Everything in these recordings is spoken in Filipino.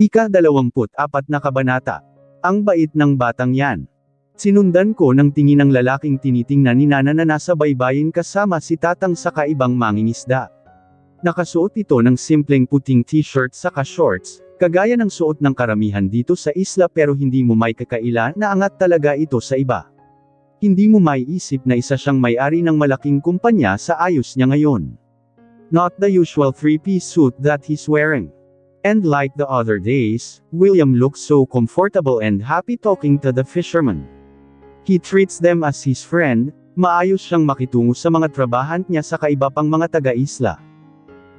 Ika-24 na kabanata. Ang bait ng batang yan. Sinundan ko ng tingin ng lalaking tinitingnan ni Nana na nasa baybayin kasama si Tatang sa kaibang mangingisda. Nakasuot ito ng simpleng puting t-shirt saka shorts, kagaya ng suot ng karamihan dito sa isla, pero hindi mo may kakaila na angat talaga ito sa iba. Hindi mo maiisip na isa siyang may-ari ng malaking kumpanya sa ayos niya ngayon. Not the usual three-piece suit that he's wearing. And like the other days, William looks so comfortable and happy talking to the fishermen. He treats them as his friend, maayos siyang makitungo sa mga trabahant niya sa iba pang mga taga-isla.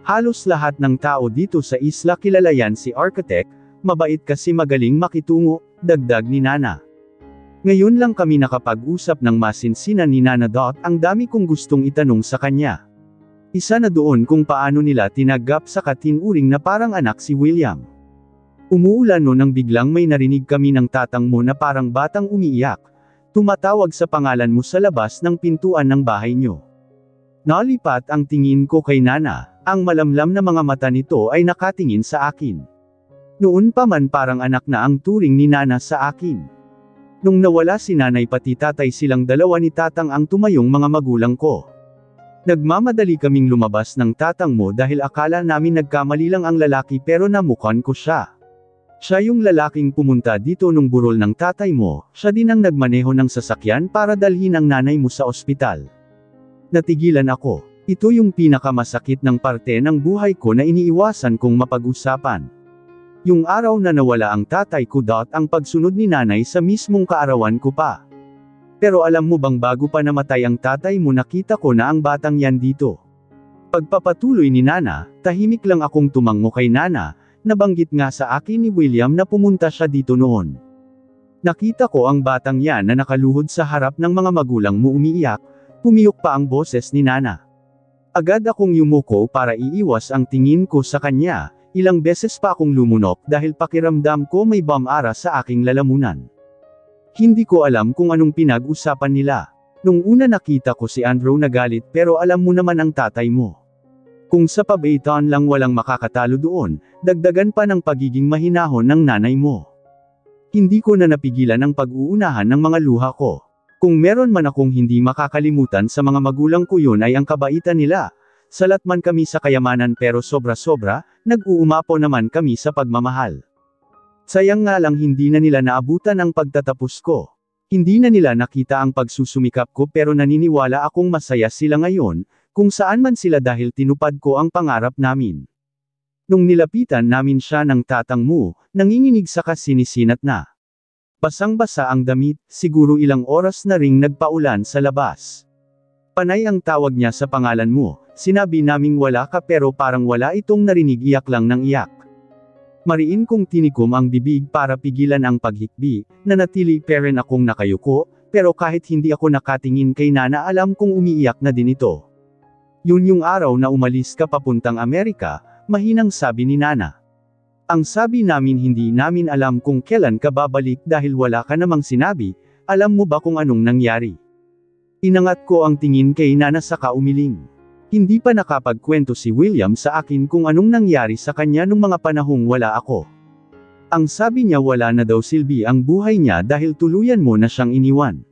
Halos lahat ng tao dito sa isla kilala yan si Architect, mabait kasi magaling makitungo, dagdag ni Nana. Ngayon lang kami nakapag-usap ng masinsinan ni Nana. Ang dami kong gustong itanong sa kanya. Isa na doon kung paano nila tinagap sa katinuring na parang anak si William. Umuulan no nang biglang may narinig kami ng tatang mo na parang batang umiiyak. Tumatawag sa pangalan mo sa labas ng pintuan ng bahay nyo. Nalipat ang tingin ko kay Nana, ang malamlam na mga mata nito ay nakatingin sa akin. Noon pa man parang anak na ang turing ni Nana sa akin. Nung nawala si nanay pati tatay, silang dalawa ni tatang ang tumayong mga magulang ko. Nagmamadali kaming lumabas ng tatang mo dahil akala namin nagkamali lang ang lalaki, pero namukan ko siya. Siya yung lalaking pumunta dito nung burol ng tatay mo, siya din ang nagmaneho ng sasakyan para dalhin ang nanay mo sa ospital. Natigilan ako. Ito yung pinakamasakit ng parte ng buhay ko na iniiwasan kong mapag-usapan. Yung araw na nawala ang tatay ko. Ang pagsunod ni nanay sa mismong kaarawan ko pa. Pero alam mo bang bago pa namatay ang tatay mo, nakita ko na ang batang yan dito. Pagpapatuloy ni Nana, tahimik lang akong tumango kay Nana. Nabanggit nga sa akin ni William na pumunta siya dito noon. Nakita ko ang batang yan na nakaluhod sa harap ng mga magulang mo umiiyak. Pumiyok pa ang boses ni Nana. Agad akong yumuko para iiwas ang tingin ko sa kanya. Ilang beses pa akong lumunok dahil pakiramdam ko may bamara sa aking lalamunan. Hindi ko alam kung anong pinag-usapan nila. Nung una nakita ko si Andrew nagalit, pero alam mo naman ang tatay mo. Kung sa pabaitan lang walang makakatalo doon, dagdagan pa ng pagiging mahinahon ng nanay mo. Hindi ko na napigilan ang pag-uunahan ng mga luha ko. Kung meron man akong hindi makakalimutan sa mga magulang ko, yun ay ang kabaitan nila. Salat man kami sa kayamanan pero sobra-sobra, nag-uumapaw naman kami sa pagmamahal. Sayang nga lang hindi na nila naabutan ang pagtatapos ko. Hindi na nila nakita ang pagsusumikap ko, pero naniniwala akong masaya sila ngayon, kung saan man sila, dahil tinupad ko ang pangarap namin. Nung nilapitan namin siya ng tatang mo, nanginginig saka sinisinat na. Basang-basa ang damit, siguro ilang oras na ring nagpaulan sa labas. Panay ang tawag niya sa pangalan mo, sinabi naming wala ka, pero parang wala itong narinig, iyak lang ng iyak. Mariin kong tinikom ang bibig para pigilan ang paghikbi, nanatili pa rin akong nakayuko, pero kahit hindi ako nakatingin kay Nana, alam kong umiiyak na din ito. Yun yung araw na umalis ka papuntang Amerika, mahinang sabi ni Nana. Ang sabi namin, hindi namin alam kung kailan ka babalik dahil wala ka namang sinabi. Alam mo ba kung anong nangyari? Inangat ko ang tingin kay Nana saka umiling. Hindi pa nakapagkwento si William sa akin kung anong nangyari sa kanya nung mga panahong wala ako. Ang sabi niya wala na daw silbi ang buhay niya dahil tuluyan mo na siyang iniwan.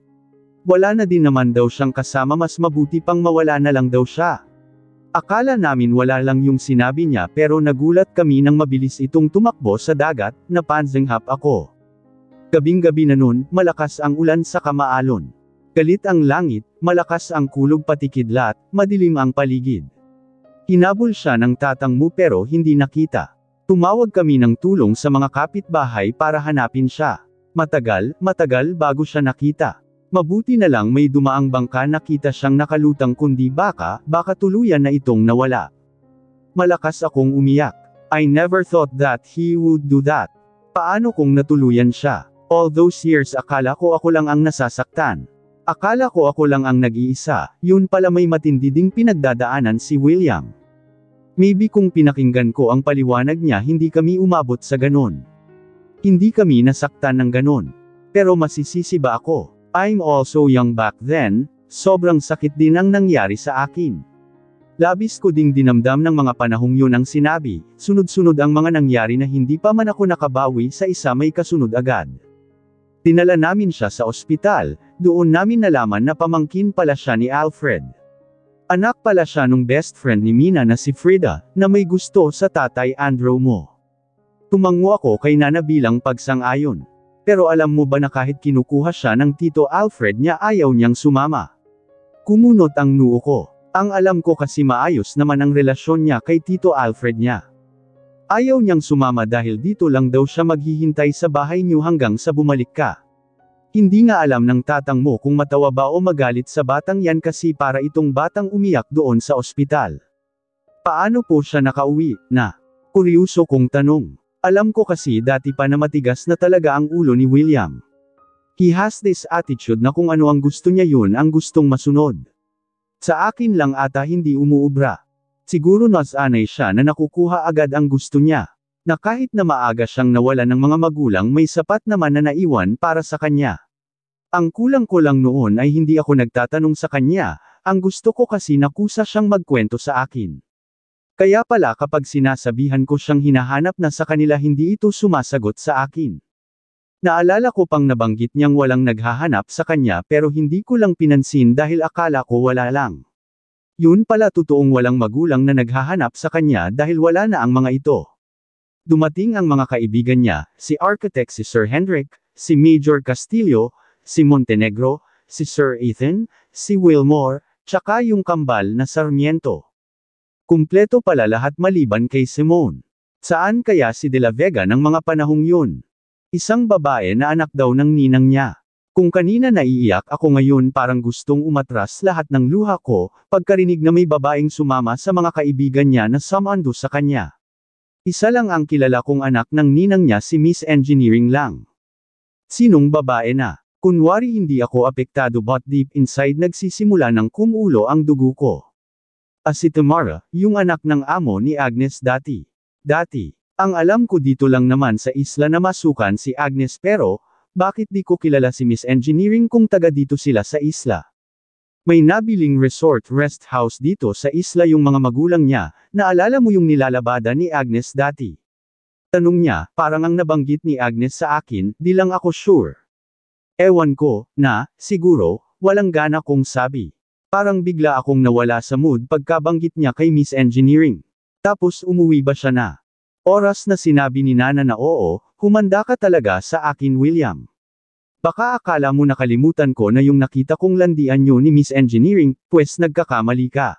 Wala na din naman daw siyang kasama, mas mabuti pang mawala na lang daw siya. Akala namin wala lang yung sinabi niya, pero nagulat kami nang mabilis itong tumakbo sa dagat, napansinghap ako. Gabing-gabi na nun, malakas ang ulan saka maalon. Galit ang langit, malakas ang kulog pati kidlat, madilim ang paligid. Hinabol siya ng tatang mo pero hindi nakita. Tumawag kami ng tulong sa mga kapitbahay para hanapin siya. Matagal bago siya nakita. Mabuti na lang may dumaang bangka, nakita siyang nakalutang, kundi baka tuluyan na itong nawala. Malakas akong umiyak. I never thought that he would do that. Paano kung natuluyan siya? All those years akala ko ako lang ang nasasaktan. Akala ko ako lang ang nag-iisa, yun pala may matindi ding pinagdadaanan si William. Maybe kung pinakinggan ko ang paliwanag niya, hindi kami umabot sa ganon. Hindi kami nasaktan ng ganon. Pero masisisi ba ako? I'm also young back then, sobrang sakit din ang nangyari sa akin. Labis ko ding dinamdam ng mga panahong yun ang sinabi, sunod-sunod ang mga nangyari na hindi pa man ako nakabawi sa isa may kasunod agad. Dinala namin siya sa ospital, doon namin nalaman na pamangkin pala siya ni Alfred. Anak pala siya nung best friend ni Mina na si Frida, na may gusto sa tatay Andrew mo. Tumango ako kay Nana bilang pagsang-ayon. Pero alam mo ba na kahit kinukuha siya ng Tito Alfred niya ayaw niyang sumama? Kumunot ang noo ko. Ang alam ko kasi maayos naman ang relasyon niya kay Tito Alfred niya. Ayaw niyang sumama dahil dito lang daw siya maghihintay sa bahay niyo hanggang sa bumalik ka. Hindi nga alam ng tatang mo kung matawa ba o magalit sa batang yan kasi para itong batang umiyak doon sa ospital. Paano po siya nakauwi, na? Kuryoso kong tanong. Alam ko kasi dati pa na matigas na talaga ang ulo ni William. He has this attitude na kung ano ang gusto niya yun ang gustong masunod. Sa akin lang ata hindi umuubra. Siguro nasanay siya na nakukuha agad ang gusto niya. Na kahit na maaga siyang nawala ng mga magulang may sapat naman na naiwan para sa kanya. Ang kulang ko lang noon ay hindi ako nagtatanong sa kanya, ang gusto ko kasi nakusa siyang magkwento sa akin. Kaya pala kapag sinasabihan ko siyang hinahanap na sa kanila hindi ito sumasagot sa akin. Naalala ko pang nabanggit niyang walang naghahanap sa kanya pero hindi ko lang pinansin dahil akala ko wala lang. Yun pala totoong walang magulang na naghahanap sa kanya dahil wala na ang mga ito. Dumating ang mga kaibigan niya, si architect si Sir Hendrik, si Major Castillo, si Montenegro, si Sir Ethan, si Wilmore, tsaka yung kambal na Sarmiento. Kumpleto pala lahat maliban kay Simone. Saan kaya si De La Vega ng mga panahong yun? Isang babae na anak daw ng ninang niya. Kung kanina naiiyak ako ngayon parang gustong umatras lahat ng luha ko, pagkarinig na may babaeng sumama sa mga kaibigan niya na sumando sa kanya. Isa lang ang kilala kong anak ng ninang niya si Miss Engineering lang. Sinong babae na? Kunwari hindi ako apektado but deep inside nagsisimula ng kumulo ang dugo ko. Si Tamara, yung anak ng amo ni Agnes dati. Ang alam ko dito lang naman sa isla na masukan si Agnes pero, bakit di ko kilala si Miss Engineering kung taga dito sila sa isla? May nabiling resort rest house dito sa isla yung mga magulang niya, naalala mo yung nilalabada ni Agnes dati? Tanong niya, parang ang nabanggit ni Agnes sa akin, di lang ako sure. Ewan ko, na, siguro, walang gana kong sabi. Parang bigla akong nawala sa mood pagkabanggit niya kay Miss Engineering. Tapos umuwi ba siya na? Oras na sinabi ni Nana na oo, humanda ka talaga sa akin William. Baka akala mo nakalimutan ko na yung nakita kong landian nyo ni Miss Engineering, pues nagkakamali ka.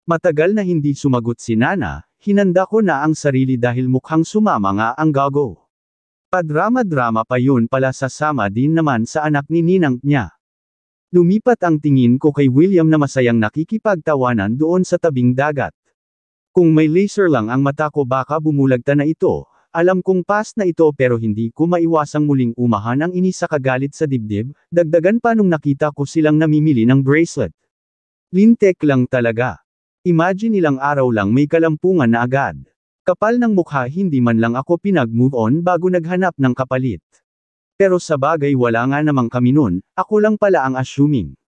Matagal na hindi sumagot si Nana, hinanda ko na ang sarili dahil mukhang sumama nga ang gago. Padrama-drama pa yun pala sasama din naman sa anak ni ninang niya. Lumipat ang tingin ko kay William na masayang nakikipagtawanan doon sa tabing dagat. Kung may laser lang ang mata ko baka bumulagta na ito, alam kong past na ito pero hindi ko maiwasang muling umahan ang inis sa kagalit sa dibdib, dagdagan pa nung nakita ko silang namimili ng bracelet. Lintek lang talaga. Imagine ilang araw lang may kalampungan na agad. Kapal ng mukha hindi man lang ako pinag-move on bago naghanap ng kapalit. Pero sa bagay wala nga namang kami nun, ako lang pala ang assuming.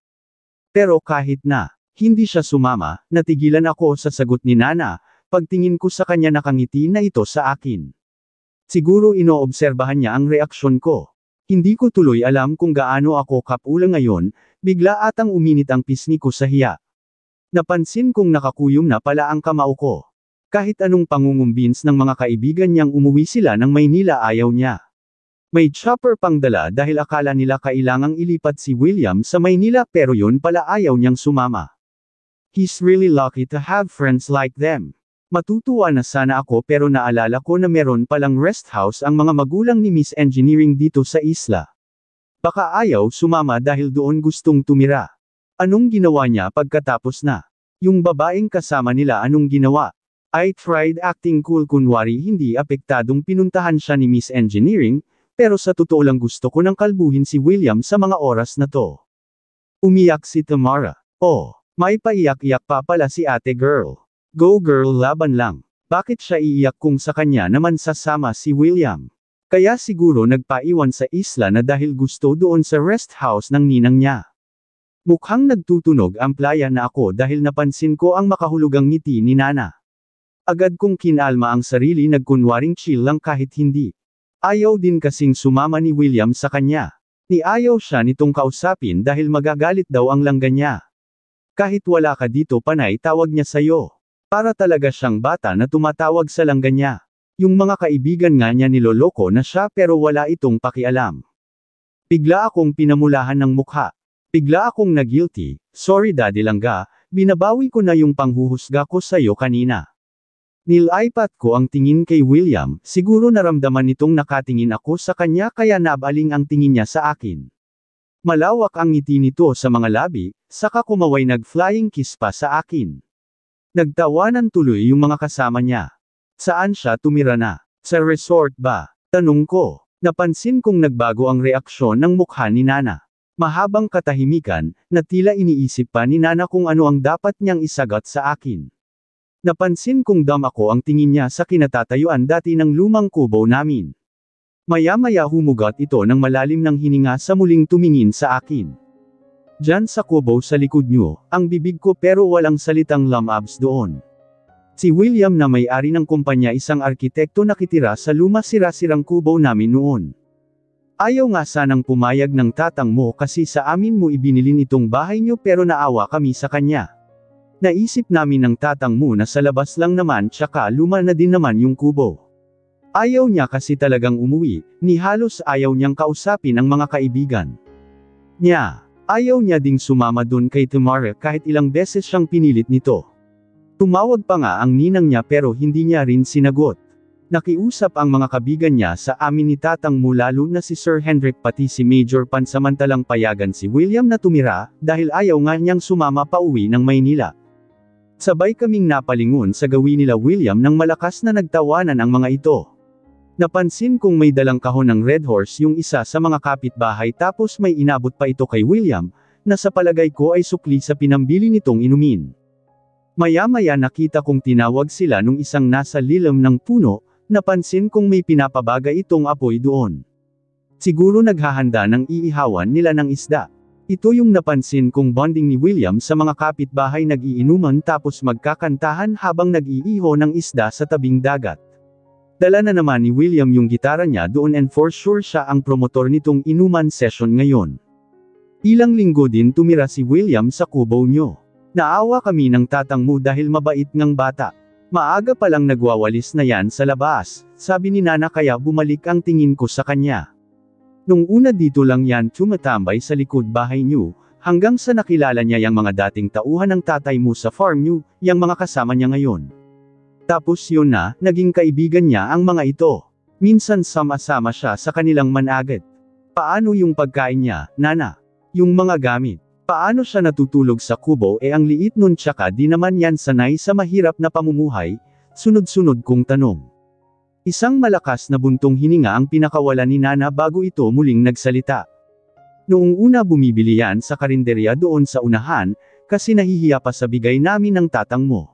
Pero kahit na hindi siya sumama, natigilan ako sa sagot ni Nana, pagtingin ko sa kanya nakangiti na ito sa akin. Siguro inoobserbahan niya ang reaksyon ko. Hindi ko tuloy alam kung gaano ako kapula ngayon, bigla atang uminit ang pisngi ko sa hiya. Napansin kong nakakuyom na pala ang kamao ko. Kahit anong pangungumbins ng mga kaibigan niyang umuwi sila ng Maynila ayaw niya. May chopper pang dala dahil akala nila kailangang ilipat si William sa Maynila pero yun pala ayaw niyang sumama. He's really lucky to have friends like them. Matutuwa na sana ako pero naalala ko na meron palang rest house ang mga magulang ni Miss Engineering dito sa isla. Baka ayaw sumama dahil doon gustong tumira. Anong ginawa niya pagkatapos na? Yung babaeng kasama nila anong ginawa? I tried acting cool kunwari hindi apektadong pinuntahan siya ni Miss Engineering, pero sa totoo lang gusto ko nang kalbuhin si William sa mga oras na to. Umiyak si Tamara. Oh. May paiyak-iyak pa pala si ate girl. Go girl laban lang. Bakit siya iiyak kung sa kanya naman sasama si William? Kaya siguro nagpaiwan sa isla na dahil gusto doon sa rest house ng ninang niya. Mukhang nagtutunog ang playa na ako dahil napansin ko ang makahulugang ngiti ni Nana. Agad kong kinalma ang sarili, nagkunwaring chill lang kahit hindi. Ayaw din kasing sumama ni William sa kanya. Ayaw siya nitong kausapin dahil magagalit daw ang langga niya. Kahit wala ka dito panay tawag niya sayo. Para talaga siyang bata na tumatawag sa langga niya. Yung mga kaibigan nga niya niloloko na siya pero wala itong pakialam. Bigla akong pinamulahan ng mukha. Bigla akong na-guilty, sorry daddy langga, binabawi ko na yung panghuhusga ko sayo kanina. Nilaipat ko ang tingin kay William, siguro naramdaman nitong nakatingin ako sa kanya kaya nabaling ang tingin niya sa akin. Malawak ang ngiti nito sa mga labi, saka kumaway nag-flying kiss pa sa akin. Nagtawanan tuloy yung mga kasama niya. Saan siya tumira na? Sa resort ba? Tanong ko. Napansin kong nagbago ang reaksyon ng mukha ni Nana. Mahabang katahimikan, na tila iniisip pa ni Nana kung ano ang dapat niyang isagot sa akin. Napansin kong dam ako ang tingin niya sa kinatatayuan dati ng lumang kubo namin. Maya-maya humugot ito ng malalim ng hininga sa muling tumingin sa akin. Diyan sa kubo sa likod niyo, ang bibig ko pero walang salitang lumabs doon. Si William na may-ari ng kumpanya, isang arkitekto nakitira sa luma sira-sirang kubo namin noon. Ayaw nga sanang pumayag ng tatang mo kasi sa amin mo ibinilin itong bahay niyo pero naawa kami sa kanya. Naisip namin ng tatang mo na sa labas lang naman tsaka luma na din naman yung kubo. Ayaw niya kasi talagang umuwi, ni halos ayaw niyang kausapin ang mga kaibigan niya. Ayaw niya ding sumama dun kay Tamara kahit ilang beses siyang pinilit nito. Tumawag pa nga ang ninang niya pero hindi niya rin sinagot. Nakiusap ang mga kabigan niya sa amin ni tatang mo lalo na si Sir Hendrik pati si Major pansamantalang payagan si William na tumira, dahil ayaw nga niyang sumama pa uwi ng Maynila. Sabay kaming napalingon sa gawin nila William nang malakas na nagtawanan ang mga ito. Napansin kong may dalang kahon ng Red Horse yung isa sa mga kapitbahay tapos may inabot pa ito kay William, na sa palagay ko ay sukli sa pinambili nitong inumin. Maya-maya nakita kong tinawag sila nung isang nasa lilim ng puno, napansin kong may pinapabagay itong apoy doon. Siguro naghahanda ng iihawan nila ng isda. Ito yung napansin kong bonding ni William sa mga kapitbahay, nag-iinuman tapos magkakantahan habang nag-iiho ng isda sa tabing dagat. Dala na naman ni William yung gitara niya doon and for sure siya ang promotor nitong inuman session ngayon. Ilang linggo din tumira si William sa kubo nyo. Naawa kami ng tatang mo dahil mabait ngang bata. Maaga palang nagwawalis na yan sa labas, sabi ni Nana kaya bumalik ang tingin ko sa kanya. Nung una dito lang yan tumatambay sa likod bahay niyo, hanggang sa nakilala niya yung mga dating tauhan ng tatay mo sa farm niyo, yung mga kasama niya ngayon. Tapos yun na, naging kaibigan niya ang mga ito. Minsan sama-sama siya sa kanilang managad. Paano yung pagkain niya, Nana? Yung mga gamit. Paano siya natutulog sa kubo ang liit nun tsaka di naman yan sanay sa mahirap na pamumuhay? Sunod-sunod kong tanong. Isang malakas na buntong hininga ang pinakawala ni Nana bago ito muling nagsalita. Noong una bumibili yan sa karinderya doon sa unahan, kasi nahihiya pa sa bigay namin ng tatang mo.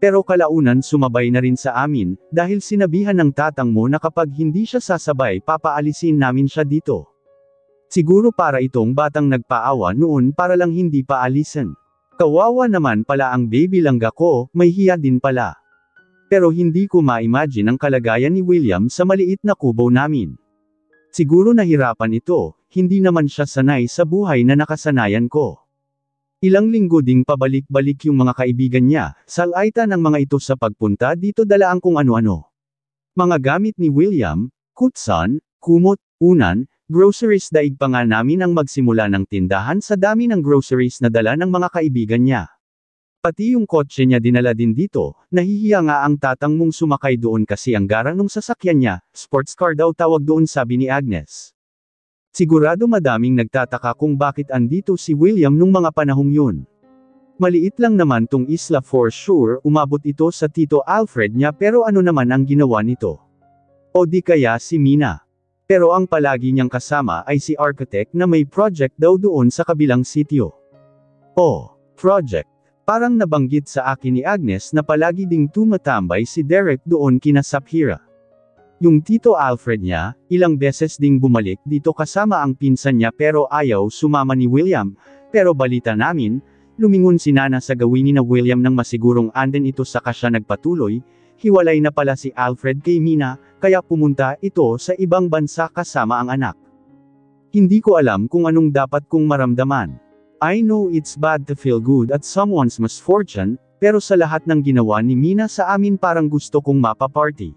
Pero kalaunan sumabay na rin sa amin, dahil sinabihan ng tatang mo na kapag hindi siya sasabay papaalisin namin siya dito. Siguro para itong batang nagpaawa noon para lang hindi paalisan. Kawawa naman pala ang baby langga ko, may hiya din pala. Pero hindi ko ma-imagine ang kalagayan ni William sa maliit na kubo namin. Siguro nahirapan ito, hindi naman siya sanay sa buhay na nakasanayan ko. Ilang linggo ding pabalik-balik yung mga kaibigan niya, salaitan ng mga ito sa pagpunta dito, dalaan kung ano-ano. Mga gamit ni William, kutsan, kumot, unan, groceries. Daig pa nga namin ang magsimula ng tindahan sa dami ng groceries na dala ng mga kaibigan niya. Pati yung kotse niya dinala din dito, nahihiya nga ang tatang mong sumakay doon kasi ang garang nung sasakyan niya, sports car daw tawag doon sabi ni Agnes. Sigurado madaming nagtataka kung bakit andito si William nung mga panahong yun. Maliit lang naman tong isla for sure, umabot ito sa Tito Alfred niya pero ano naman ang ginawa nito? O di kaya si Mina. Pero ang palagi niyang kasama ay si architect na may project daw doon sa kabilang sitio. Oh, project. Parang nabanggit sa akin ni Agnes na palagi ding tumatambay si Derek doon kina Saphira. Yung Tito Alfred niya, ilang beses ding bumalik dito kasama ang pinsan niya pero ayaw sumama ni William, Pero balita namin, lumingon si Nana sa gawin ni na William nang masigurong anden ito saka siya nagpatuloy, hiwalay na pala si Alfred kay Mina, kaya pumunta ito sa ibang bansa kasama ang anak. Hindi ko alam kung anong dapat kong maramdaman. I know it's bad to feel good at someone's misfortune, pero sa lahat ng ginawa ni Mina sa amin parang gusto kong mapaparty.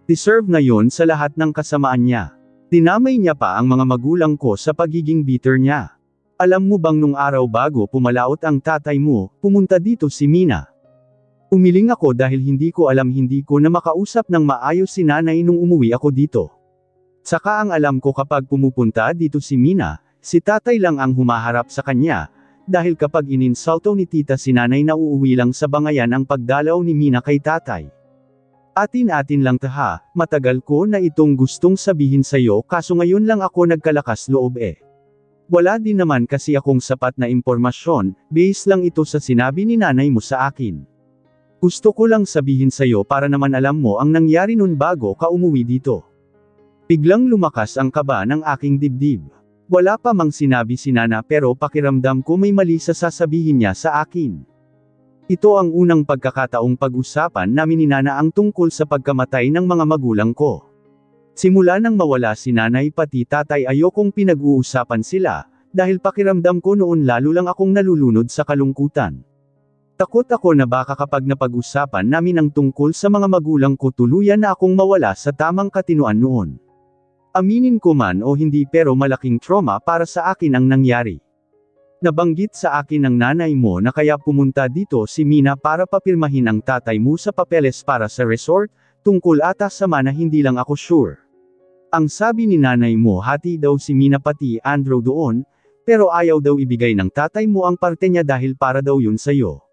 Deserve na yon sa lahat ng kasamaan niya. Dinamay niya pa ang mga magulang ko sa pagiging bitter niya. Alam mo bang nung araw bago pumalaot ang tatay mo, pumunta dito si Mina. Umiling ako dahil hindi ko na makausap ng maayos si nanay nung umuwi ako dito. Saka ang alam ko kapag pumupunta dito si Mina, si tatay lang ang humaharap sa kanya, dahil kapag ininsulto ni tita si nanay na uuwi lang sa bangayan ang pagdalaw ni Mina kay tatay. Atin-atin lang taha, matagal ko na itong gustong sabihin sa'yo kaso ngayon lang ako nagkalakas loob eh. Wala din naman kasi akong sapat na impormasyon, base lang ito sa sinabi ni nanay mo sa akin. Gusto ko lang sabihin sa'yo para naman alam mo ang nangyari nun bago ka umuwi dito. Biglang lumakas ang kaba ng aking dibdib. Wala pa mang sinabi si Nana pero pakiramdam ko may mali sa sasabihin niya sa akin. Ito ang unang pagkakataong pag-usapan namin ni Nana ang tungkol sa pagkamatay ng mga magulang ko. Simula nang mawala si nanay pati tatay ayokong pinag-uusapan sila, dahil pakiramdam ko noon lalo lang akong nalulunod sa kalungkutan. Takot ako na baka kapag napag-usapan namin ang tungkol sa mga magulang ko tuluyan na akong mawala sa tamang katinoan noon. Aminin ko man o hindi pero malaking trauma para sa akin ang nangyari. Nabanggit sa akin ng nanay mo na kaya pumunta dito si Mina para papirmahin ang tatay mo sa papeles para sa resort, tungkol ata sa mana hindi lang ako sure. Ang sabi ni nanay mo hati daw si Mina pati Andrew doon, pero ayaw daw ibigay ng tatay mo ang parte niya dahil para daw yun sa'yo.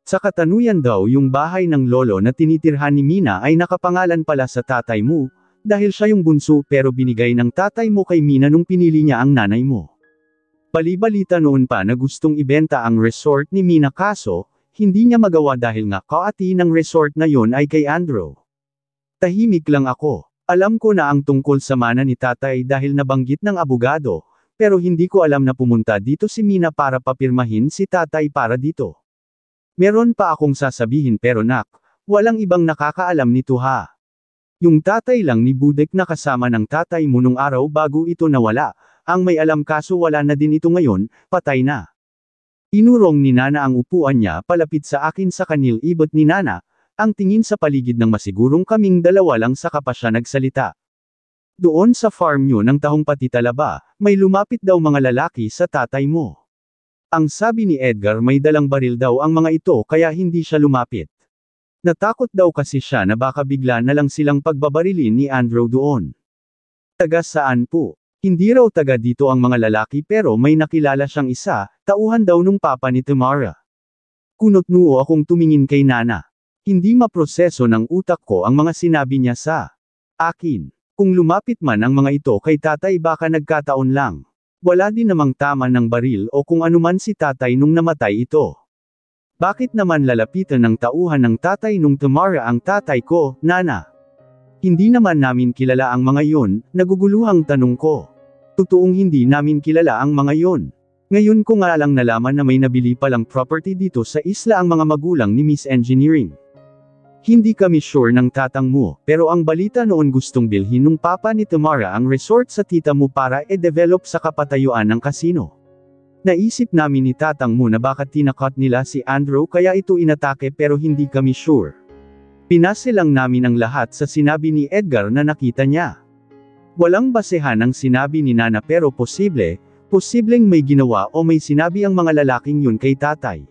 Sa katanuyan daw yung bahay ng lolo na tinitirhan ni Mina ay nakapangalan pala sa tatay mo, dahil siya yung bunso pero binigay ng tatay mo kay Mina nung pinili niya ang nanay mo. Bali-balita noon pa na gustong ibenta ang resort ni Mina kaso, hindi niya magawa dahil nga kaati ng resort na yon ay kay Andrew. Tahimik lang ako. Alam ko na ang tungkol sa mana ni tatay dahil nabanggit ng abogado, pero hindi ko alam na pumunta dito si Mina para papirmahin si tatay para dito. Meron pa akong sasabihin pero nak, walang ibang nakakaalam nito ha. Yung tatay lang ni Budek na kasama ng tatay mo nung araw bago ito nawala, ang may alam kaso wala na din ito ngayon, patay na. Inurong ni Nana ang upuan niya palapit sa akin sa kanil-ibot ni Nana, ang tingin sa paligid ng masigurong kaming dalawa lang saka pa siya nagsalita. Doon sa farm nyo ng Tahong Pati Talaba, may lumapit daw mga lalaki sa tatay mo. Ang sabi ni Edgar may dalang baril daw ang mga ito kaya hindi siya lumapit. Natakot daw kasi siya na baka bigla na lang silang pagbabarilin ni Andrew doon. Taga saan po? Hindi raw taga dito ang mga lalaki pero may nakilala siyang isa, tauhan daw nung papa ni Tamara. Kunot-nuo akong tumingin kay Nana. Hindi maproseso ng utak ko ang mga sinabi niya sa akin. Kung lumapit man ang mga ito kay tatay baka nagkataon lang. Wala din namang tama ng baril o kung anuman si tatay nung namatay ito. Bakit naman lalapitan ng tauhan ng tatay nung Tamara ang tatay ko, Nana? Hindi naman namin kilala ang mga yon, naguguluhang tanong ko. Totoong hindi namin kilala ang mga yon. Ngayon ko nga lang nalaman na may nabili palang property dito sa isla ang mga magulang ni Miss Engineering. Hindi kami sure ng tatang mo, pero ang balita noon gustong bilhin nung papa ni Tamara ang resort sa tita mo para e-develop sa kapatayuan ng kasino. Naisip namin ni tatang mo na baka tinakot nila si Andrew kaya ito inatake pero hindi kami sure. Pinase lang namin ang lahat sa sinabi ni Edgar na nakita niya. Walang basehan ang sinabi ni Nana pero posibleng may ginawa o may sinabi ang mga lalaking yun kay tatay.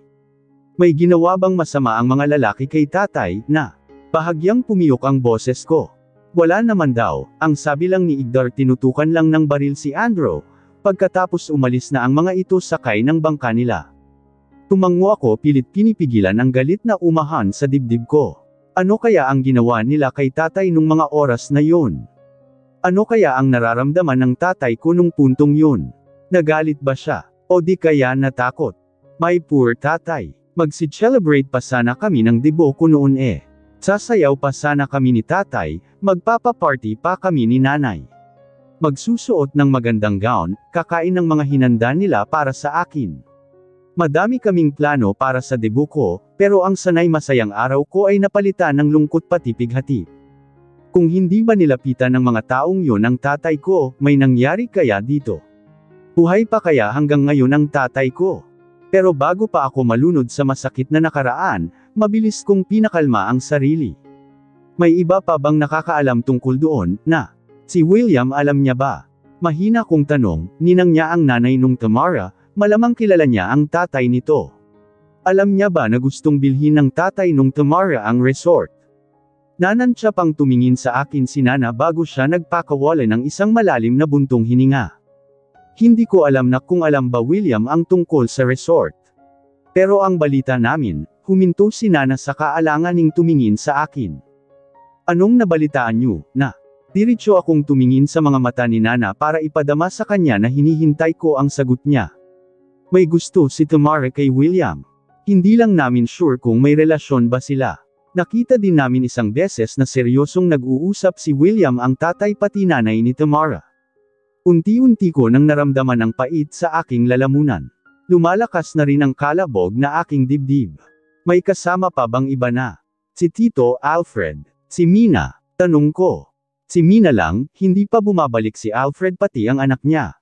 May ginawa bang masama ang mga lalaki kay tatay, na? Bahagyang pumiyok ang boses ko. Wala naman daw, ang sabi lang ni Edgar tinutukan lang ng baril si Andrew, pagkatapos umalis na ang mga ito sakay ng bangka nila. Tumango ako pilit pinipigilan ang galit na umahan sa dibdib ko. Ano kaya ang ginawa nila kay tatay nung mga oras na yun? Ano kaya ang nararamdaman ng tatay ko nung puntong yun? Nagalit ba siya? O di kaya natakot? My poor tatay. Magsi-celebrate pa sana kami ng debo ko noon eh. Sasayaw pa sana kami ni tatay, magpapaparty pa kami ni nanay. Magsusuot ng magandang gown, kakain ng mga hinanda nila para sa akin. Madami kaming plano para sa debut ko, pero ang sanay masayang araw ko ay napalitan ng lungkot pati pighati. Kung hindi ba nilapitan ng mga taong yun ang tatay ko, may nangyari kaya dito? Buhay pa kaya hanggang ngayon ang tatay ko? Pero bago pa ako malunod sa masakit na nakaraan, mabilis kong pinakalma ang sarili. May iba pa bang nakakaalam tungkol doon, na? Si William alam niya ba? Mahina kong tanong, ninang niya ang nanay nung Tamara, malamang kilala niya ang tatay nito. Alam niya ba na gustong bilhin ng tatay nung Tamara ang resort? Nanantya pang tumingin sa akin si Nana bago siya nagpakawala ng isang malalim na buntong hininga. Hindi ko alam na kung alam ba William ang tungkol sa resort. Pero ang balita namin, huminto si Nana sa kaalanganing tumingin sa akin. Anong nabalitaan niyo, na? Diretso akong tumingin sa mga mata ni Nana para ipadama sa kanya na hinihintay ko ang sagot niya. May gusto si Tamara kay William. Hindi lang namin sure kung may relasyon ba sila. Nakita din namin isang beses na seryosong nag-uusap si William ang tatay pati nanay ni Tamara. Unti-unti ko nang naramdaman ang pait sa aking lalamunan. Lumalakas na rin ang kalabog na aking dibdib. May kasama pa bang iba na? Si Tito Alfred. Si Mina, tanong ko. Si Mina lang, hindi pa bumabalik si Alfred pati ang anak niya.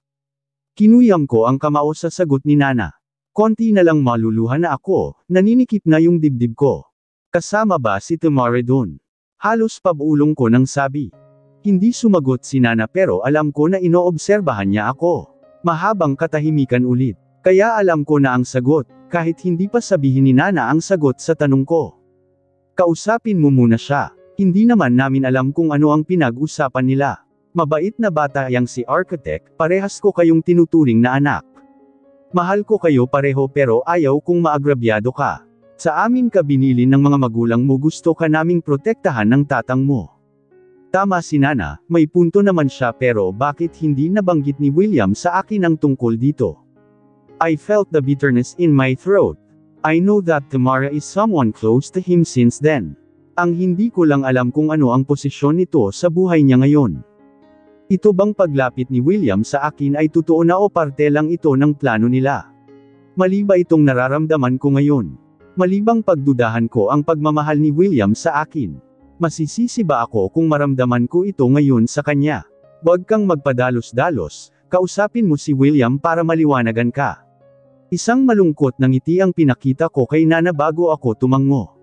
Kinuyam ko ang kamao sa sagot ni Nana. Konti na lang maluluha na ako, naninikip na yung dibdib ko. Kasama ba si Tamara doon? Halos pabulong ko nang sabi. Hindi sumagot si Nana pero alam ko na inoobserbahan niya ako. Mahabang katahimikan ulit. Kaya alam ko na ang sagot, kahit hindi pa sabihin ni Nana ang sagot sa tanong ko. Kausapin mo muna siya. Hindi naman namin alam kung ano ang pinag-usapan nila. Mabait na bata yang si architect, parehas ko kayong tinuturing na anak. Mahal ko kayo pareho pero ayaw kung maagrabyado ka. Sa amin ka binili ng mga magulang mo, gusto ka naming protektahan ng tatang mo. Tama si Nana, may punto naman siya pero bakit hindi nabanggit ni William sa akin ang tungkol dito? I felt the bitterness in my throat. I know that Tamara is someone close to him since then. Ang hindi ko lang alam kung ano ang posisyon nito sa buhay niya ngayon. Ito bang paglapit ni William sa akin ay totoo na o parte lang ito ng plano nila? Mali ba itong nararamdaman ko ngayon? Mali bang pagdudahan ko ang pagmamahal ni William sa akin? Masisisi ba ako kung maramdaman ko ito ngayon sa kanya? Huwag kang magpadalos-dalos, kausapin mo si William para maliwanagan ka. Isang malungkot na ngiti ang pinakita ko kay Nana bago ako tumango.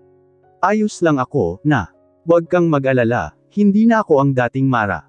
Ayos lang ako, na. Huwag kang mag-alala, hindi na ako ang dating Mara.